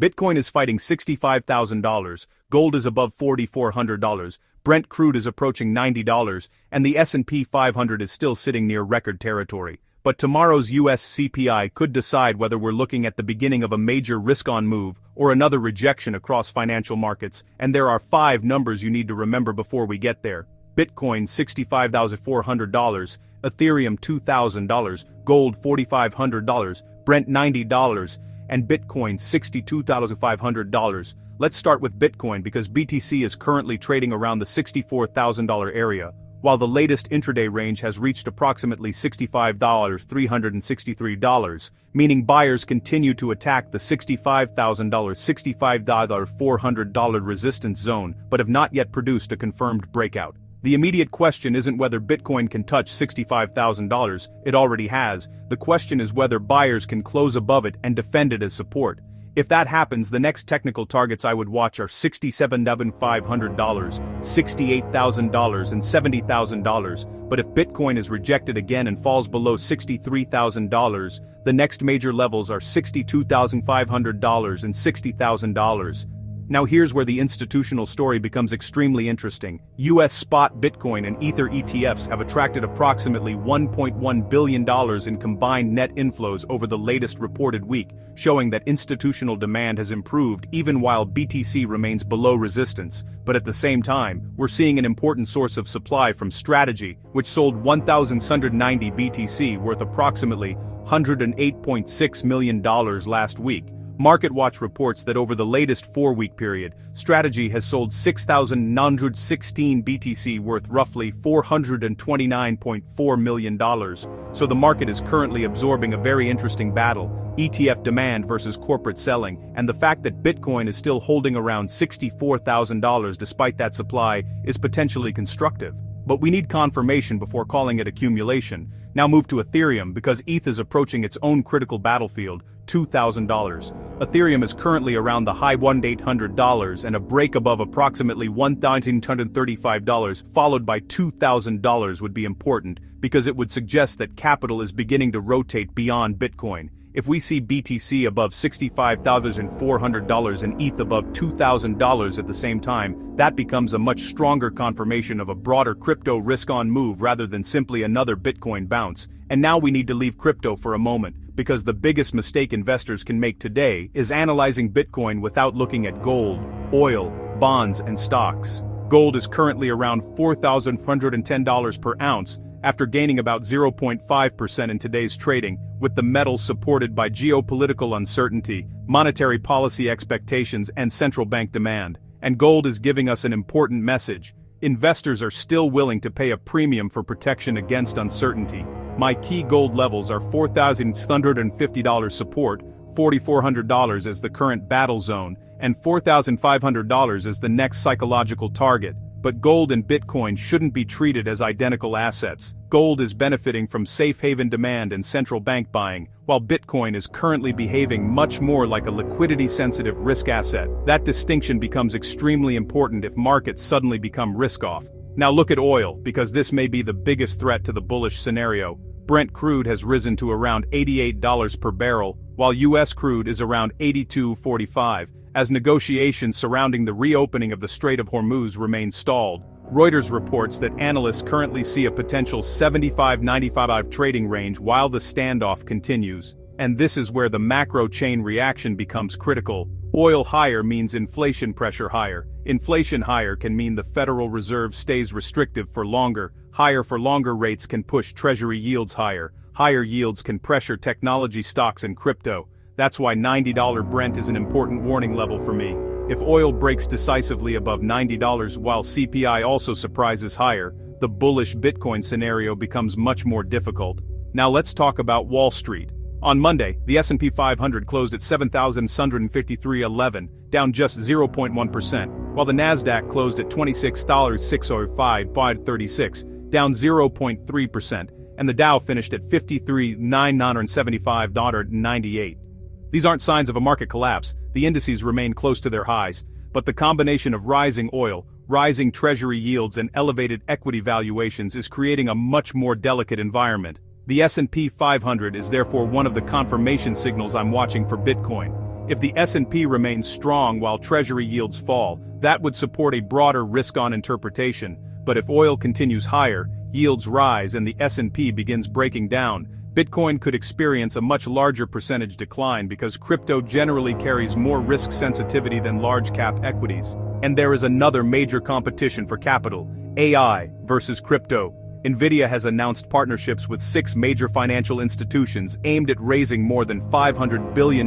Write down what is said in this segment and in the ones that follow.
Bitcoin is fighting $65,000, gold is above $4,400, Brent crude is approaching $90, and the S&P 500 is still sitting near record territory. But tomorrow's US CPI could decide whether we're looking at the beginning of a major risk-on move or another rejection across financial markets, and there are 5 numbers you need to remember before we get there. Bitcoin $65,400, Ethereum $2,000, gold $4,500, Brent $90, and Bitcoin $62,500. Let's start with Bitcoin because BTC is currently trading around the $64,000 area, while the latest intraday range has reached approximately $65,363, meaning buyers continue to attack the $65,000, $65,400 resistance zone but have not yet produced a confirmed breakout. The immediate question isn't whether Bitcoin can touch $65,000, it already has. The question is whether buyers can close above it and defend it as support. If that happens, the next technical targets I would watch are $67,500, $68,000 and $70,000, but if Bitcoin is rejected again and falls below $63,000, the next major levels are $62,500 and $60,000. Now here's where the institutional story becomes extremely interesting. US spot Bitcoin and Ether ETFs have attracted approximately $1.1 billion in combined net inflows over the latest reported week, showing that institutional demand has improved even while BTC remains below resistance. But at the same time, we're seeing an important source of supply from Strategy, which sold 1,690 BTC worth approximately $108.6 million last week. MarketWatch reports that over the latest 4-week period, Strategy has sold 6,916 BTC worth roughly $429.4 million. So the market is currently absorbing a very interesting battle: ETF demand versus corporate selling, and the fact that Bitcoin is still holding around $64,000 despite that supply is potentially constructive. But we need confirmation before calling it accumulation. Now move to Ethereum because ETH is approaching its own critical battlefield, $2,000. Ethereum is currently around the high $1,800 and a break above approximately $1,835 followed by $2,000 would be important because it would suggest that capital is beginning to rotate beyond Bitcoin. If we see BTC above $65,400 and ETH above $2,000 at the same time, that becomes a much stronger confirmation of a broader crypto risk-on move rather than simply another Bitcoin bounce. And now we need to leave crypto for a moment, because the biggest mistake investors can make today is analyzing Bitcoin without looking at gold, oil, bonds, and stocks. Gold is currently around $4,410 per ounce, after gaining about 0.5% in today's trading, with the metal supported by geopolitical uncertainty, monetary policy expectations, and central bank demand. And gold is giving us an important message: investors are still willing to pay a premium for protection against uncertainty. My key gold levels are $4,650 support, $4,400 as the current battle zone, and $4,500 as the next psychological target. But gold and Bitcoin shouldn't be treated as identical assets. Gold is benefiting from safe haven demand and central bank buying, while Bitcoin is currently behaving much more like a liquidity-sensitive risk asset. That distinction becomes extremely important if markets suddenly become risk-off. Now look at oil, because this may be the biggest threat to the bullish scenario. Brent crude has risen to around $88 per barrel, while US crude is around $82.45. As negotiations surrounding the reopening of the Strait of Hormuz remain stalled. Reuters reports that analysts currently see a potential $75-95 trading range while the standoff continues. And this is where the macro chain reaction becomes critical. Oil higher means inflation pressure higher. Inflation higher can mean the Federal Reserve stays restrictive for longer. Higher for longer rates can push Treasury yields higher. Higher yields can pressure technology stocks and crypto. That's why $90 Brent is an important warning level for me. If oil breaks decisively above $90 while CPI also surprises higher, the bullish Bitcoin scenario becomes much more difficult. Now let's talk about Wall Street. On Monday, the S&P 500 closed at 7,653.11, down just 0.1%, while the Nasdaq closed at $26,605.36, down 0.3%, and the Dow finished at 53,975.98. These aren't signs of a market collapse. The indices remain close to their highs, but the combination of rising oil, rising treasury yields and elevated equity valuations is creating a much more delicate environment. The S&P 500 is therefore one of the confirmation signals I'm watching for Bitcoin. If the S&P remains strong while Treasury yields fall, that would support a broader risk-on interpretation. But if oil continues higher, yields rise and the S&P begins breaking down, Bitcoin could experience a much larger percentage decline because crypto generally carries more risk sensitivity than large-cap equities. And there is another major competition for capital: AI versus crypto. Nvidia has announced partnerships with 6 major financial institutions aimed at raising more than $500 billion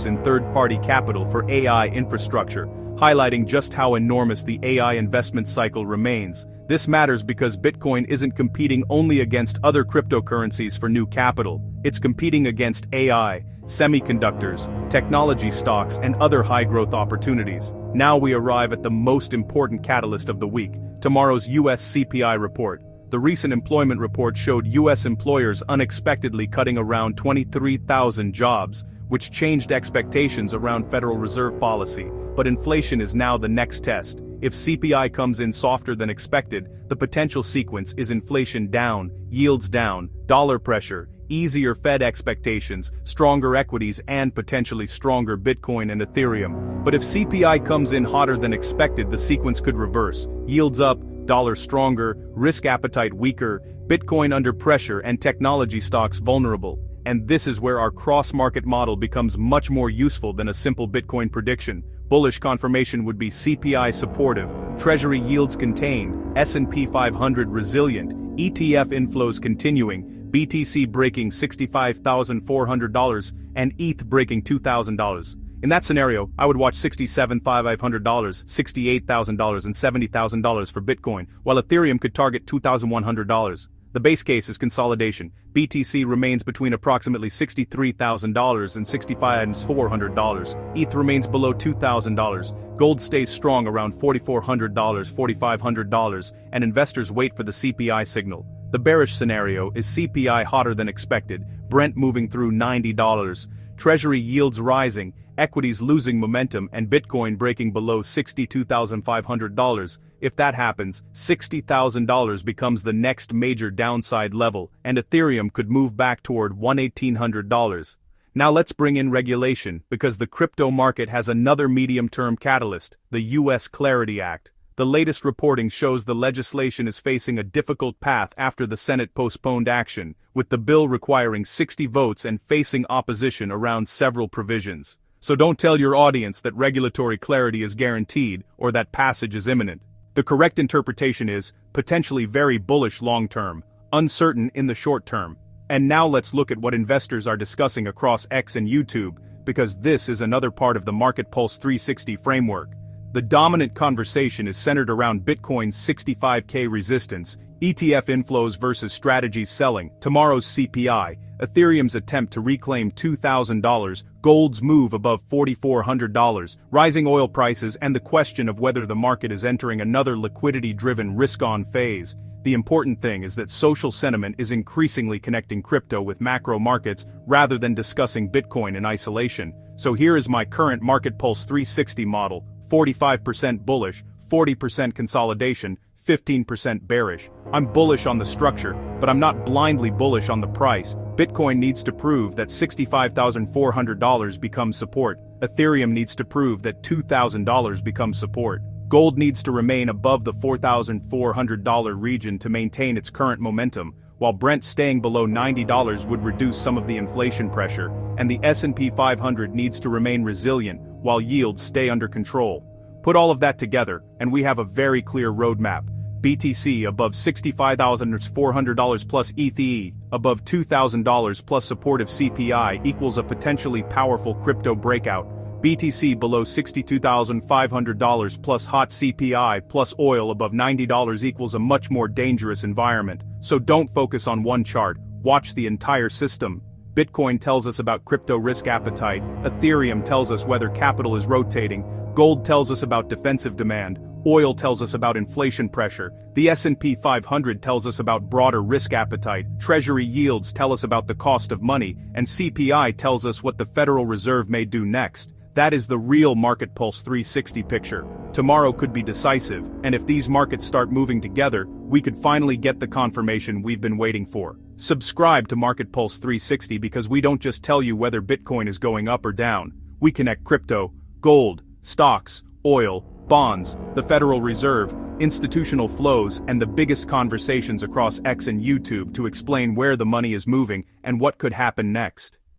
in third-party capital for AI infrastructure, highlighting just how enormous the AI investment cycle remains. This matters because Bitcoin isn't competing only against other cryptocurrencies for new capital, it's competing against AI, semiconductors, technology stocks, and other high-growth opportunities. Now we arrive at the most important catalyst of the week: tomorrow's US CPI report. The recent employment report showed U.S. employers unexpectedly cutting around 23,000 jobs, which changed expectations around Federal Reserve policy. But inflation is now the next test. If CPI comes in softer than expected, the potential sequence is inflation down, yields down, dollar pressure, easier Fed expectations, stronger equities, and potentially stronger Bitcoin and Ethereum. But if CPI comes in hotter than expected, the sequence could reverse: yields up, dollar stronger, risk appetite weaker, Bitcoin under pressure, and technology stocks vulnerable. And this is where our cross-market model becomes much more useful than a simple Bitcoin prediction. Bullish confirmation would be CPI supportive, Treasury yields contained, S&P 500 resilient, ETF inflows continuing, BTC breaking $65,400, and ETH breaking $2,000. In that scenario, I would watch $67,500, $68,000, and $70,000 for Bitcoin, while Ethereum could target $2,100. The base case is consolidation. BTC remains between approximately $63,000 and $65,400. ETH remains below $2,000. Gold stays strong around $4,400, $4,500, and investors wait for the CPI signal. The bearish scenario is CPI hotter than expected, Brent moving through $90, Treasury yields rising, equities losing momentum, and Bitcoin breaking below $62,500. If that happens, $60,000 becomes the next major downside level, and Ethereum could move back toward $1,800. Now let's bring in regulation, because the crypto market has another medium-term catalyst: the U.S. Clarity Act. The latest reporting shows the legislation is facing a difficult path after the Senate postponed action, with the bill requiring 60 votes and facing opposition around several provisions. So don't tell your audience that regulatory clarity is guaranteed or that passage is imminent. The correct interpretation is potentially very bullish long-term, uncertain in the short term. And now let's look at what investors are discussing across X and YouTube, because this is another part of the MarketPulse 360 framework. The dominant conversation is centered around Bitcoin's 65K resistance, ETF inflows versus strategies selling, tomorrow's CPI, Ethereum's attempt to reclaim $2,000, gold's move above $4,400, rising oil prices, and the question of whether the market is entering another liquidity-driven risk-on phase. The important thing is that social sentiment is increasingly connecting crypto with macro markets rather than discussing Bitcoin in isolation. So here is my current MarketPulse 360 model: 45% bullish, 40% consolidation, 15% bearish. I'm bullish on the structure, but I'm not blindly bullish on the price. Bitcoin needs to prove that $65,400 becomes support. Ethereum needs to prove that $2,000 becomes support. Gold needs to remain above the $4,400 region to maintain its current momentum, while Brent staying below $90 would reduce some of the inflation pressure, and the S&P 500 needs to remain resilient, while yields stay under control. Put all of that together, and we have a very clear roadmap. BTC above $65,400 plus ETH above $2,000 plus supportive CPI equals a potentially powerful crypto breakout. BTC below $62,500 plus hot CPI plus oil above $90 equals a much more dangerous environment. So don't focus on one chart, watch the entire system. Bitcoin tells us about crypto risk appetite, Ethereum tells us whether capital is rotating, gold tells us about defensive demand, oil tells us about inflation pressure, the S&P 500 tells us about broader risk appetite, Treasury yields tell us about the cost of money, and CPI tells us what the Federal Reserve may do next. That is the real MarketPulse 360 picture. Tomorrow could be decisive, and if these markets start moving together, we could finally get the confirmation we've been waiting for. Subscribe to MarketPulse 360 because we don't just tell you whether Bitcoin is going up or down. We connect crypto, gold, stocks, oil, bonds, the Federal Reserve, institutional flows, and the biggest conversations across X and YouTube to explain where the money is moving and what could happen next.